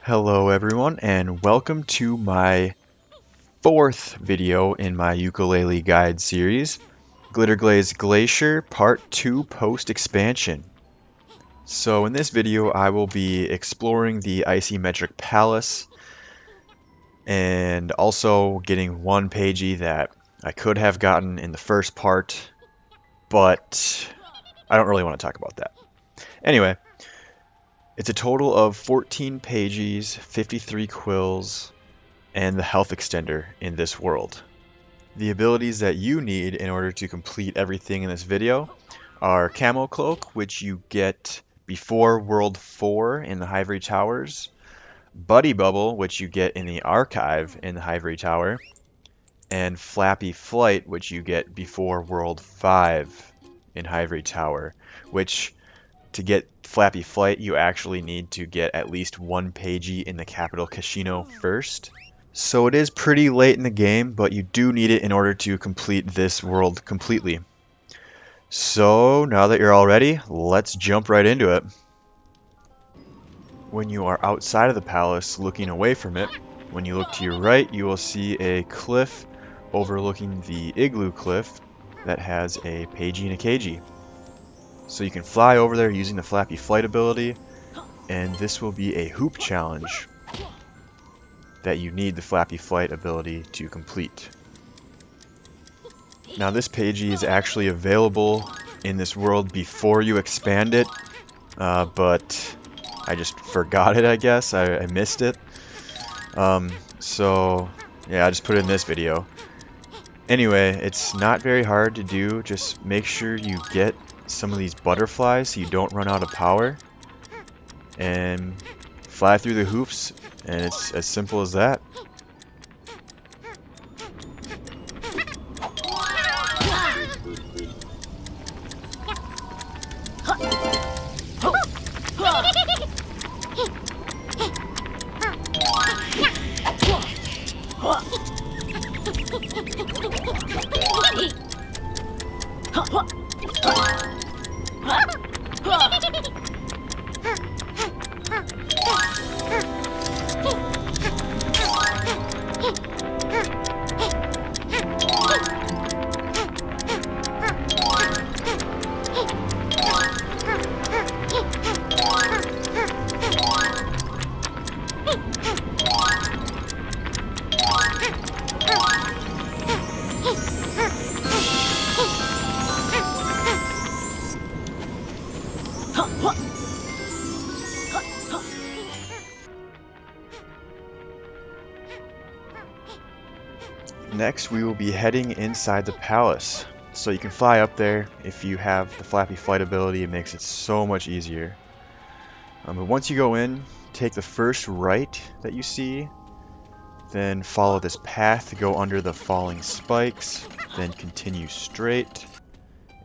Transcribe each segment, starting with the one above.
Hello everyone and welcome to my fourth video in my Yooka-Laylee guide series, Glitterglaze Glacier Part 2 Post-Expansion. So in this video I will be exploring the Icy-metric Palace and also getting one Pagie that I could have gotten in the first part, but I don't really want to talk about that. Anyway, it's a total of 14 Pagies, 53 Quills, and the health extender in this world. The abilities that you need in order to complete everything in this video are Camo Cloak, which you get before World 4 in the Ivory Towers, Buddy Bubble, which you get in the Archive in the Ivory Tower, and Flappy Flight, which you get before World 5 in Ivory Tower, which to get Flappy Flight, you actually need to get at least one Pagie in the capital casino first. So it is pretty late in the game, but you do need it in order to complete this world completely. So now that you're all ready, let's jump right into it. When you are outside of the palace looking away from it, when you look to your right, you will see a cliff overlooking the Igloo Cliff that has a Pagie and a Cagie. So you can fly over there using the Flappy Flight ability, and this will be a hoop challenge that you need the Flappy Flight ability to complete. Now this Pagie is actually available in this world before you expand it, but I just forgot it, I guess. I missed it. So yeah, I just put it in this video. Anyway, it's not very hard to do. Just make sure you get some of these butterflies so you don't run out of power, and fly through the hoops, and it's as simple as that. Next, we will be heading inside the palace. So you can fly up there. If you have the Flappy Flight ability, it makes it so much easier. But once you go in, take the first right that you see, then follow this path to go under the falling spikes, then continue straight,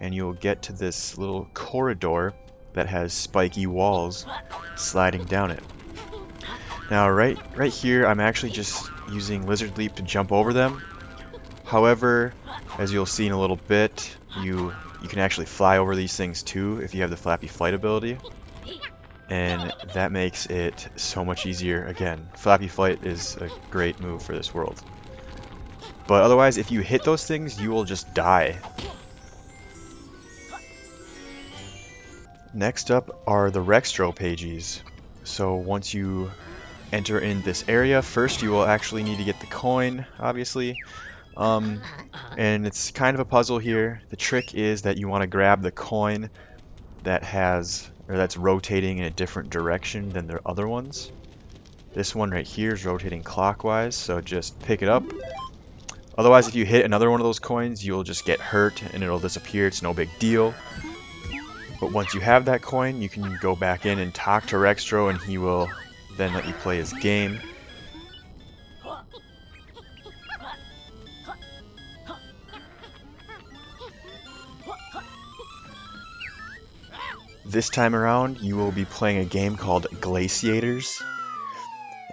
and you'll get to this little corridor that has spiky walls sliding down it. Now right here, I'm actually just using Lizard Leap to jump over them. However, as you'll see in a little bit, you can actually fly over these things too if you have the Flappy Flight ability, and that makes it so much easier. Again, Flappy Flight is a great move for this world. But otherwise, if you hit those things, you will just die. Next up are the Rextro Pagies. So once you enter in this area, first you will actually need to get the coin, obviously. And it's kind of a puzzle here. The trick is that you want to grab the coin that's rotating in a different direction than the other ones. This one right here is rotating clockwise, so just pick it up. Otherwise, if you hit another one of those coins, you'll just get hurt and it'll disappear. It's no big deal. But once you have that coin, you can go back in and talk to Rextro, and he will then let you play his game. This time around, you will be playing a game called Glaciators,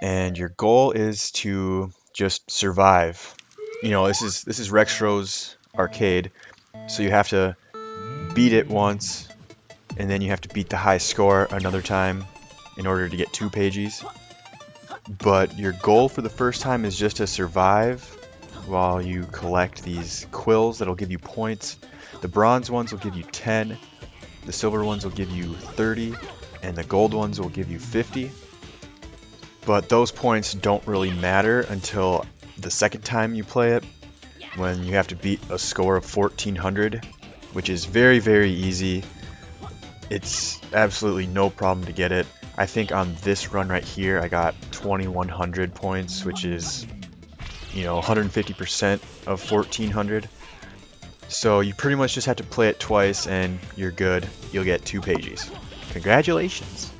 and your goal is to just survive. You know, this is Rextro's arcade, so you have to beat it once, and then you have to beat the high score another time in order to get 2 Pagies. but your goal for the first time is just to survive while you collect these quills that'll give you points. The bronze ones will give you 10, the silver ones will give you 30, and the gold ones will give you 50. But those points don't really matter until the second time you play it, when you have to beat a score of 1400, which is very, very easy. It's absolutely no problem to get it. I think on this run right here I got 2100 points, which is, you know, 150% of 1400. So you pretty much just have to play it twice and you're good. You'll get 2 pages. Congratulations!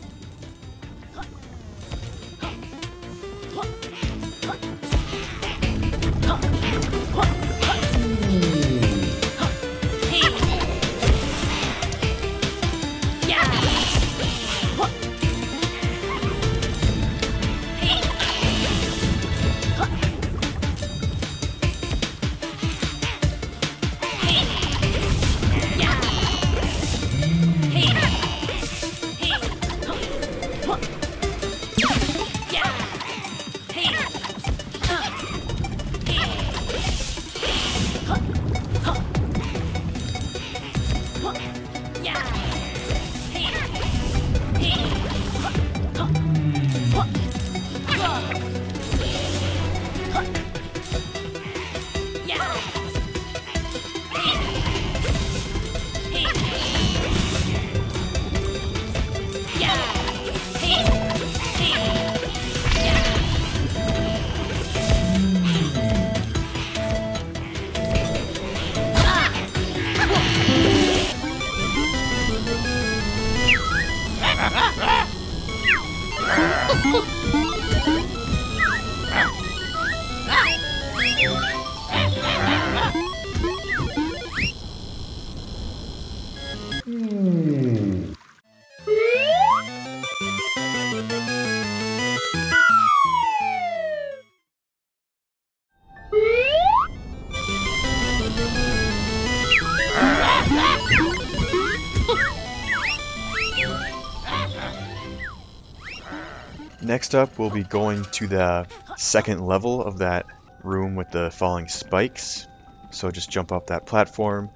Next up, we'll be going to the second level of that room with the falling spikes. So just jump up that platform,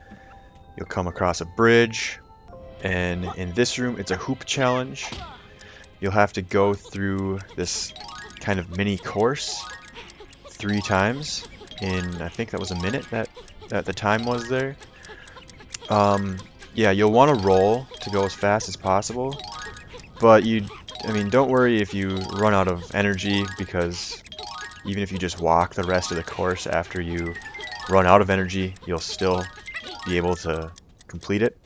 you'll come across a bridge, and in this room it's a hoop challenge. You'll have to go through this kind of mini course 3 times in, I think that was a minute that the time was there. Yeah, you'll want to roll to go as fast as possible, but I mean, don't worry if you run out of energy, because even if you just walk the rest of the course after you run out of energy, you'll still be able to complete it.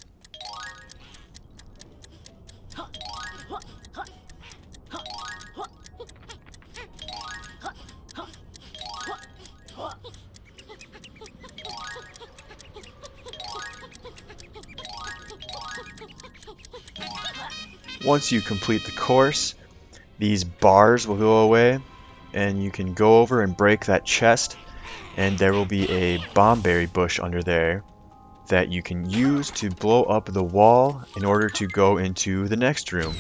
Once you complete the course, these bars will go away, and you can go over and break that chest, and there will be a bombberry bush under there that you can use to blow up the wall in order to go into the next room.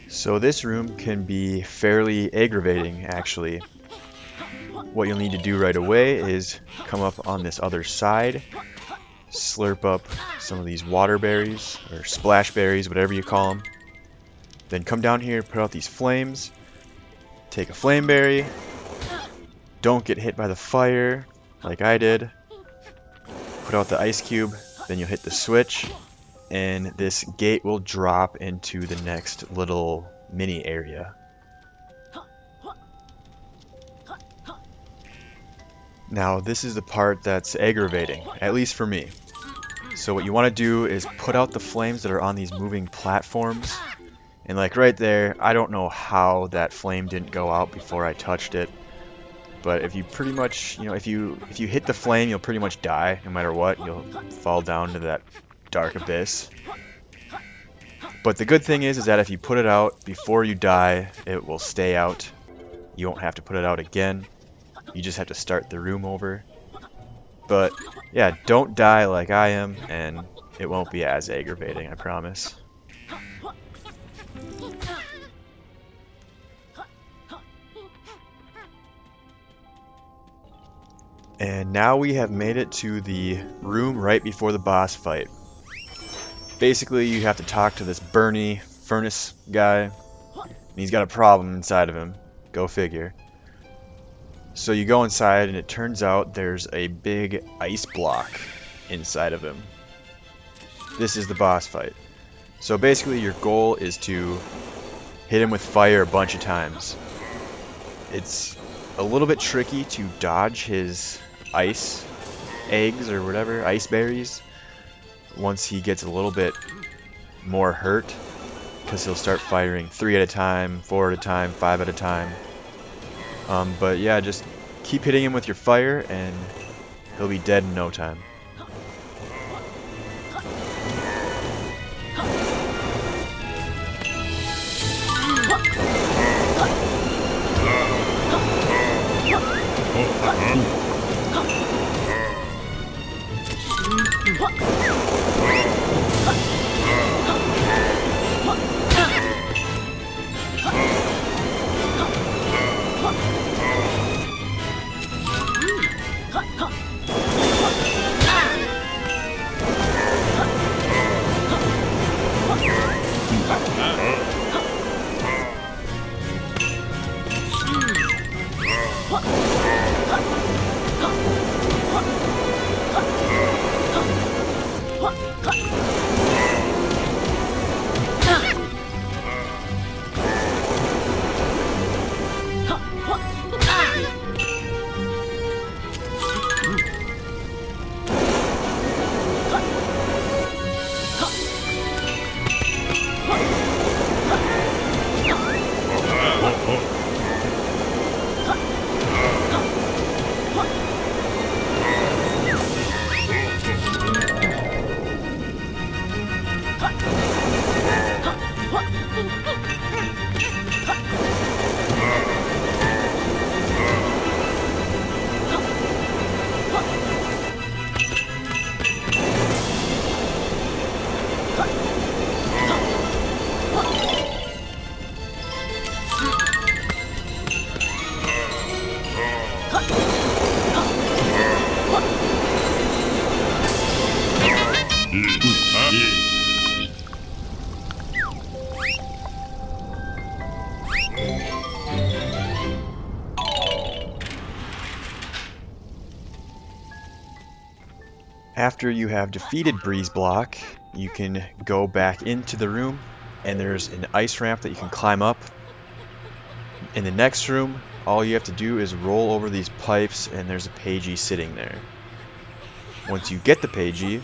So this room can be fairly aggravating, actually. What you'll need to do right away is come up on this other side, slurp up some of these water berries, or splash berries, whatever you call them. Then come down here, put out these flames, take a flame berry, don't get hit by the fire like I did, put out the ice cube, then you'll hit the switch, and this gate will drop into the next little mini area. Now this is the part that's aggravating, at least for me. So what you want to do is put out the flames that are on these moving platforms, and like right there, I don't know how that flame didn't go out before I touched it, but if you pretty much, if you hit the flame, you'll pretty much die no matter what. You'll fall down to that dark abyss. But the good thing is that if you put it out before you die, it will stay out. You won't have to put it out again. You just have to start the room over. But yeah, don't die like I am, and it won't be as aggravating, I promise. And now we have made it to the room right before the boss fight. Basically, you have to talk to this Burnie furnace guy, and he's got a problem inside of him. Go figure. So you go inside, and it turns out there's a big ice block inside of him. This is the boss fight. So basically, your goal is to hit him with fire a bunch of times. It's a little bit tricky to dodge his ice eggs or whatever, ice berries, once he gets a little bit more hurt, because he'll start firing 3 at a time, 4 at a time, 5 at a time. But yeah, just keep hitting him with your fire and he'll be dead in no time. After you have defeated Brrreeze Blok, you can go back into the room, and there's an ice ramp that you can climb up. In the next room, all you have to do is roll over these pipes, and there's a Pagie sitting there. Once you get the Pagie,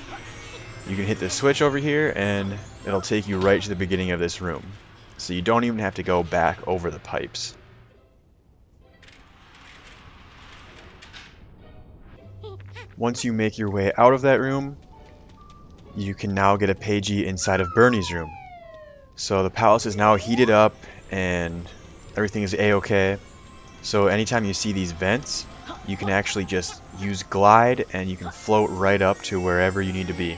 you can hit the switch over here, and it'll take you right to the beginning of this room. So you don't even have to go back over the pipes. Once you make your way out of that room, you can now get a Pagie inside of Burnie's room. So the palace is now heated up and everything is a-okay. So anytime you see these vents, you can actually just use glide and you can float right up to wherever you need to be.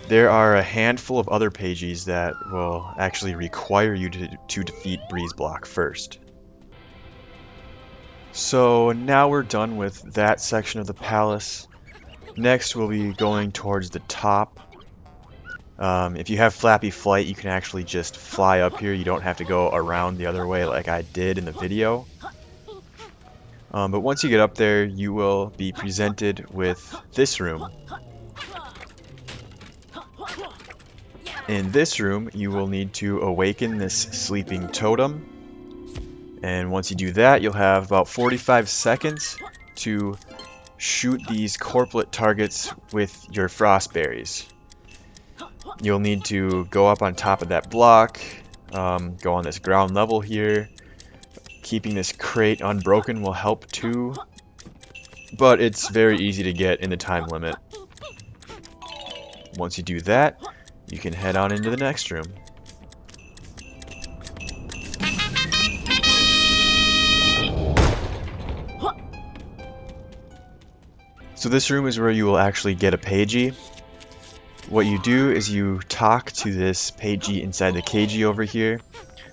There are a handful of other Pagies that will actually require you to defeat Brrreeze Blok first. So now we're done with that section of the palace. Next we'll be going towards the top. If you have Flappy Flight, you can actually just fly up here. You don't have to go around the other way like I did in the video. But once you get up there, you will be presented with this room. In this room, you will need to awaken this sleeping totem. And once you do that, you'll have about 45 seconds to shoot these corplet targets with your frost berries. You'll need to go up on top of that block, go on this ground level here. Keeping this crate unbroken will help too, but it's very easy to get in the time limit. Once you do that, you can head on into the next room. So this room is where you will actually get a Pagie. What you do is you talk to this Pagie inside the cagey over here,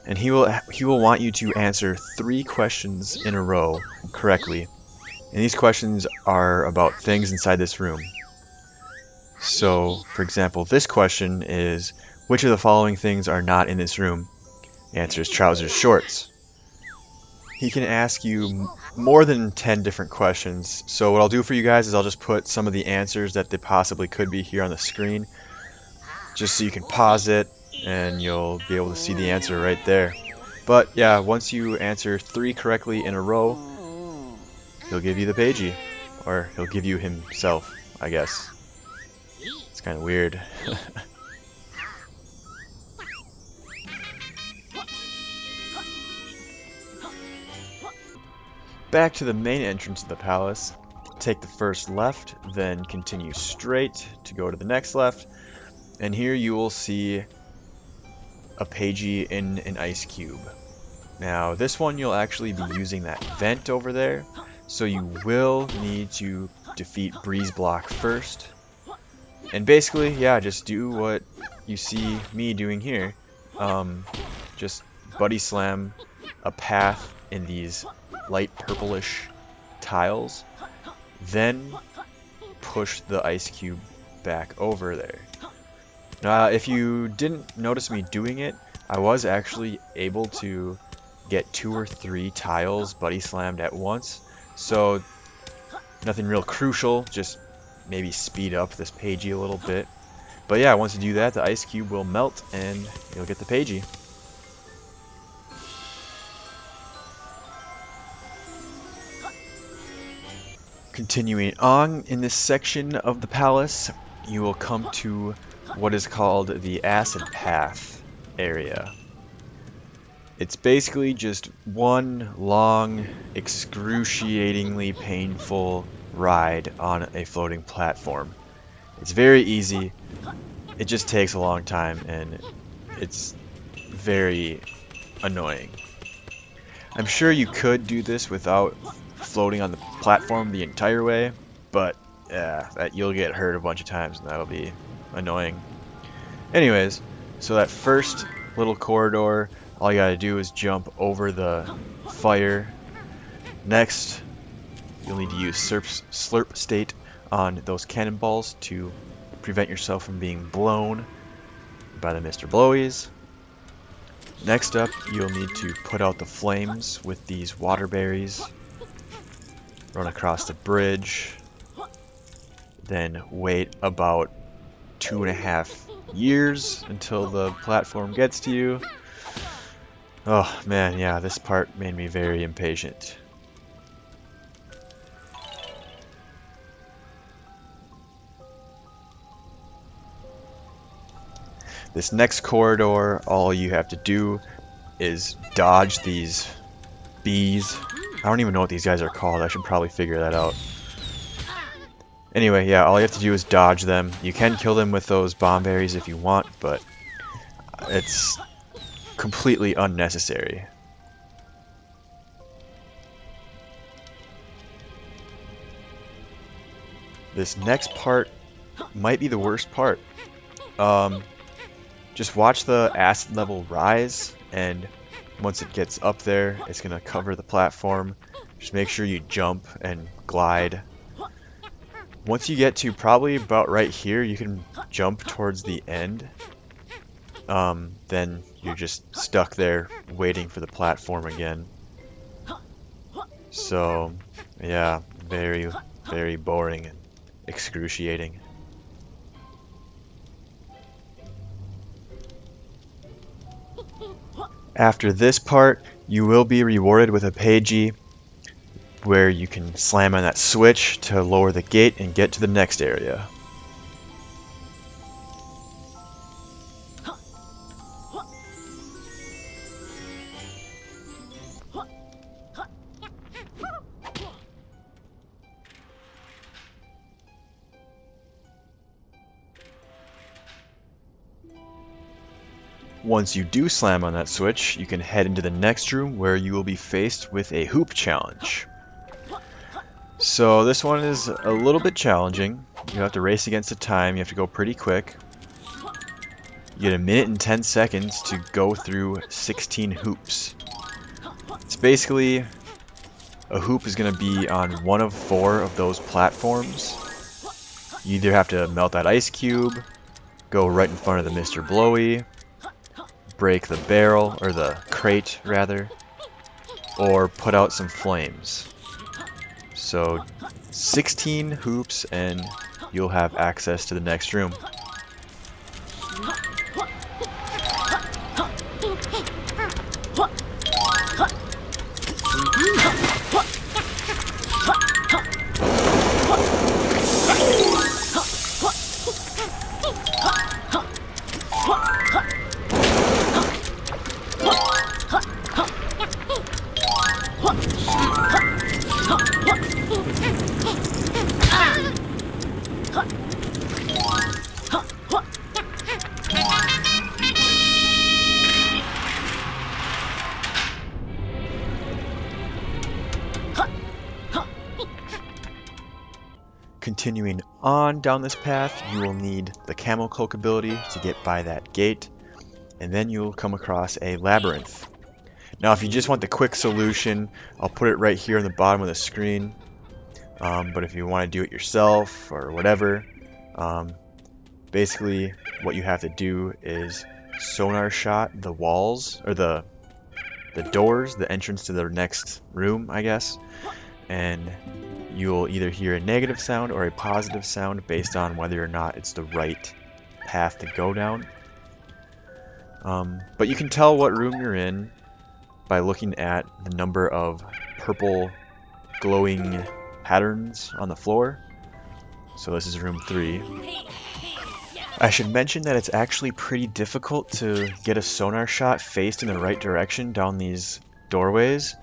and he will want you to answer 3 questions in a row correctly. And these questions are about things inside this room. So, for example, this question is, which of the following things are not in this room? The answer is trousers, shorts. He can ask you more than 10 different questions. So what I'll do for you guys is I'll just put some of the answers that they possibly could be here on the screen, just so you can pause it and you'll be able to see the answer right there. But yeah, once you answer 3 correctly in a row, he'll give you the Pagie, or he'll give you himself, I guess. It's kind of weird. Back to the main entrance of the palace. Take the first left, then continue straight to go to the next left, and here you will see a Pagie in an ice cube. Now this one you'll actually be using that vent over there, so you will need to defeat Brrreeze Blok first. And basically, yeah, just do what you see me doing here. Just buddy slam a path in these light purplish tiles, then push the ice cube back over there. Now, if you didn't notice me doing it, I was actually able to get 2 or 3 tiles buddy slammed at once, so nothing real crucial, just maybe speed up this Pagie a little bit. But yeah, once you do that, the ice cube will melt and you'll get the Pagie. Continuing on in this section of the palace, you will come to what is called the Acid Path area. It's basically just one long, excruciatingly painful ride on a floating platform. It's very easy, it just takes a long time, and it's very annoying. I'm sure you could do this without floating on the platform the entire way, but you'll get hurt a bunch of times and that'll be annoying. Anyways, so that first little corridor, all you gotta do is jump over the fire. Next, you'll need to use slurp state on those cannonballs to prevent yourself from being blown by the Mr. Blowies. Next up, you'll need to put out the flames with these water berries. Run across the bridge, then wait about 2.5 years until the platform gets to you. Oh man, yeah, this part made me very impatient. This next corridor, all you have to do is dodge these bees. I don't even know what these guys are called. I should probably figure that out. Anyway, yeah, all you have to do is dodge them. You can kill them with those bomb berries if you want, but it's completely unnecessary. This next part might be the worst part. Just watch the acid level rise, and once it gets up there, it's going to cover the platform. Just make sure you jump and glide. Once you get to probably about right here, you can jump towards the end. Then you're just stuck there waiting for the platform again. So, yeah, very, very boring and excruciating. After this part, you will be rewarded with a Pagie where you can slam on that switch to lower the gate and get to the next area. Once you do slam on that switch, you can head into the next room where you will be faced with a hoop challenge. So this one is a little bit challenging. You have to race against the time. You have to go pretty quick. You get 1 minute and 10 seconds to go through 16 hoops. It's basically a hoop is going to be on one of 4 of those platforms. You either have to melt that ice cube, go right in front of the Mr. Blowy, break the barrel, or the crate rather, or put out some flames. So 16 hoops and you'll have access to the next room. Continuing on down this path, you will need the camel cloak ability to get by that gate, and then you'll come across a labyrinth. Now if you just want the quick solution, I'll put it right here on the bottom of the screen, but if you want to do it yourself or whatever, basically what you have to do is sonar shot the walls, or the doors, the entrance to the next room, I guess, and you'll either hear a negative sound or a positive sound based on whether or not it's the right path to go down. But you can tell what room you're in by looking at the number of purple glowing patterns on the floor. So this is room 3. I should mention that it's actually pretty difficult to get a sonar shot faced in the right direction down these doorways,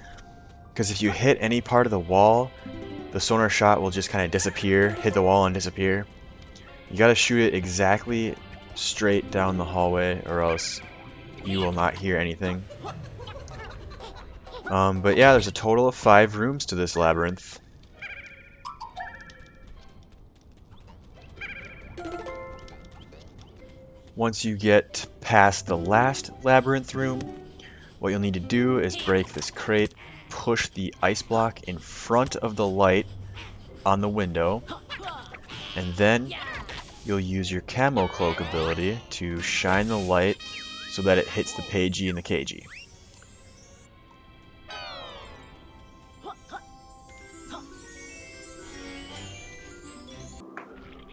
because if you hit any part of the wall, the sonar shot will just kind of disappear, hit the wall and disappear. You gotta shoot it exactly straight down the hallway or else you will not hear anything. But yeah, there's a total of 5 rooms to this labyrinth. Once you get past the last labyrinth room, what you'll need to do is break this crate, push the ice block in front of the light on the window, and then you'll use your camo cloak ability to shine the light so that it hits the Pagie and the Cagie.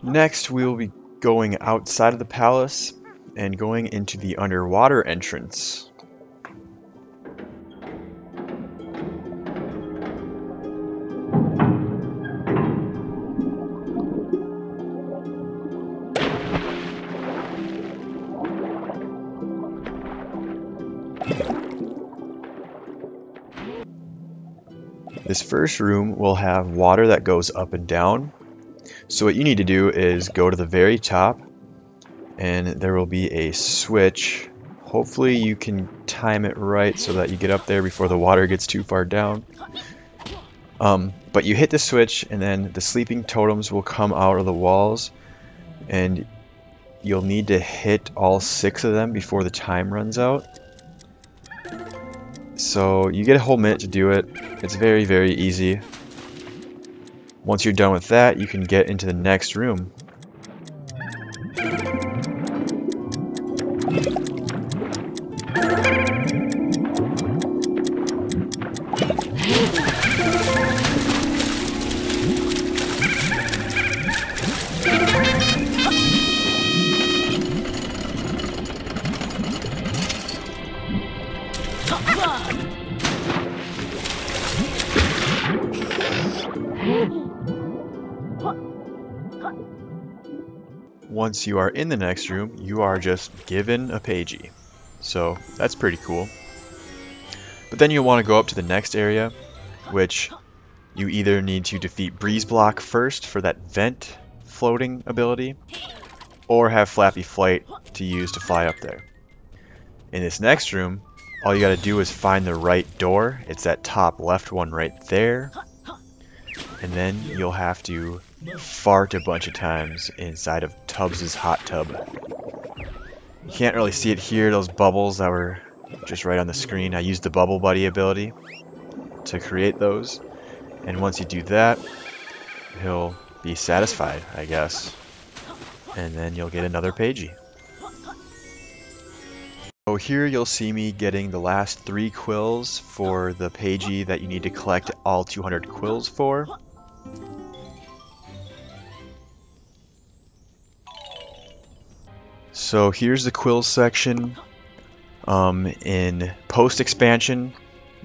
Next, we will be going outside of the palace and going into the underwater entrance. This first room will have water that goes up and down. So what you need to do is go to the very top, and there will be a switch. Hopefully you can time it right so that you get up there before the water gets too far down. But you hit the switch and then the sleeping totems will come out of the walls, and you'll need to hit all 6 of them before the time runs out. So you get a whole minute to do it. It's very, very easy. Once you're done with that, you can get into the next room. Once you are in the next room, you are just given a Pagie. So that's pretty cool. But then you'll want to go up to the next area, which you either need to defeat Brrreeze Blok first for that vent floating ability, or have Flappy Flight to use to fly up there. In this next room, all you gotta do is find the right door. It's that top left one right there. and then you'll have to fart a bunch of times inside of Tubbz's hot tub. You can't really see it here, those bubbles that were just right on the screen. I used the Bubble Buddy ability to create those, and once you do that, he'll be satisfied, I guess, and then you'll get another Pagie. So here you'll see me getting the last 3 Quills for the Pagie that you need to collect all 200 Quills for. So here's the Quills section. In post-expansion,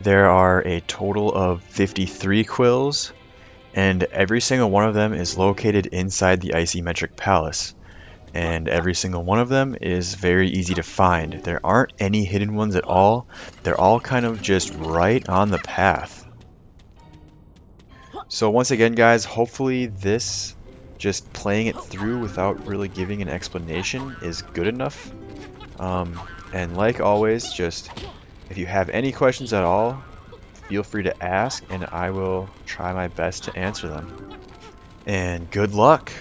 there are a total of 53 Quills, and every single one of them is located inside the Icymetric Palace. And every single one of them is very easy to find. There aren't any hidden ones at all. They're all kind of just right on the path. So once again, guys, hopefully this, just playing it through without really giving an explanation, is good enough. And like always, just if you have any questions at all, feel free to ask and I will try my best to answer them. And good luck!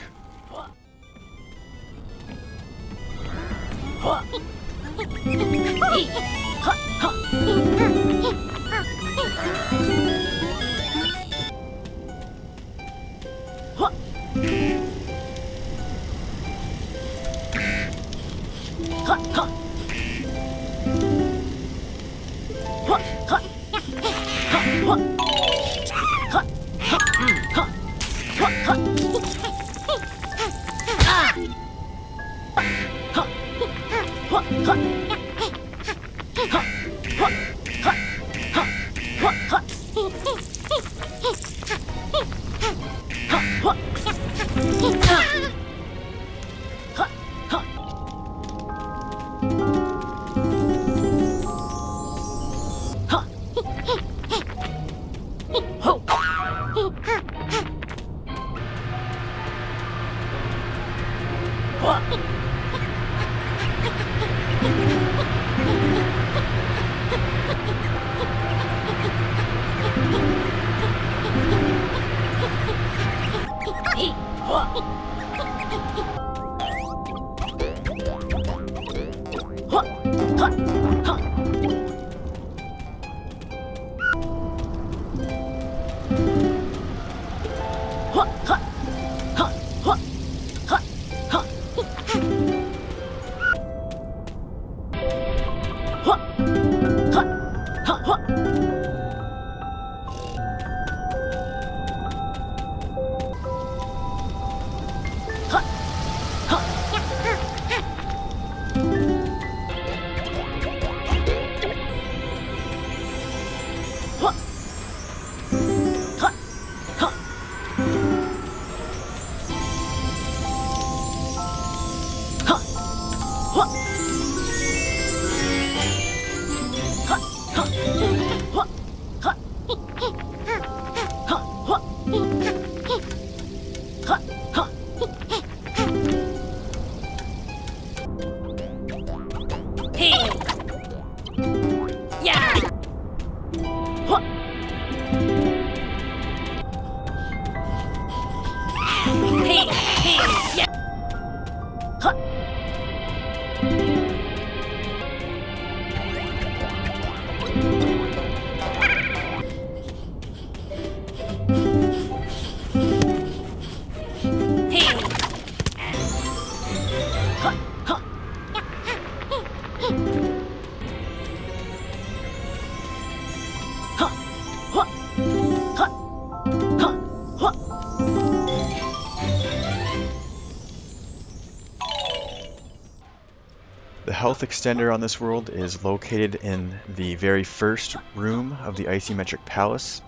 The health extender on this world is located in the very first room of the Icymetric Palace,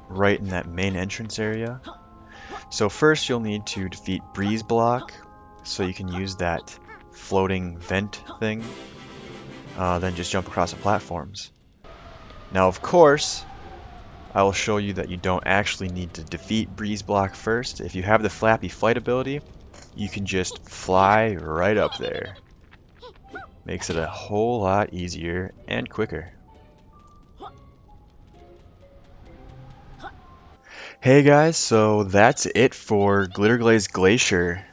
right in that main entrance area. So first you'll need to defeat Brrreeze Blok, so you can use that floating vent thing, then just jump across the platforms. Now of course, I will show you that you don't actually need to defeat Brrreeze Blok first. If you have the Flappy Flight ability, you can just fly right up there. Makes it a whole lot easier and quicker. Hey guys, so that's it for Glitterglaze Glacier.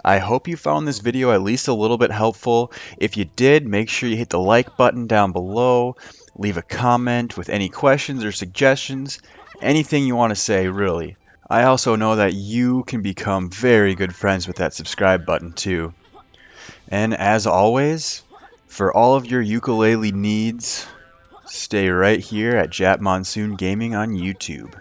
I hope you found this video at least a little bit helpful. If you did, make sure you hit the like button down below, leave a comment with any questions or suggestions, anything you want to say really. I also know that you can become very good friends with that subscribe button too. And as always, for all of your ukulele needs, stay right here at Jattmonsoon Gaming on YouTube.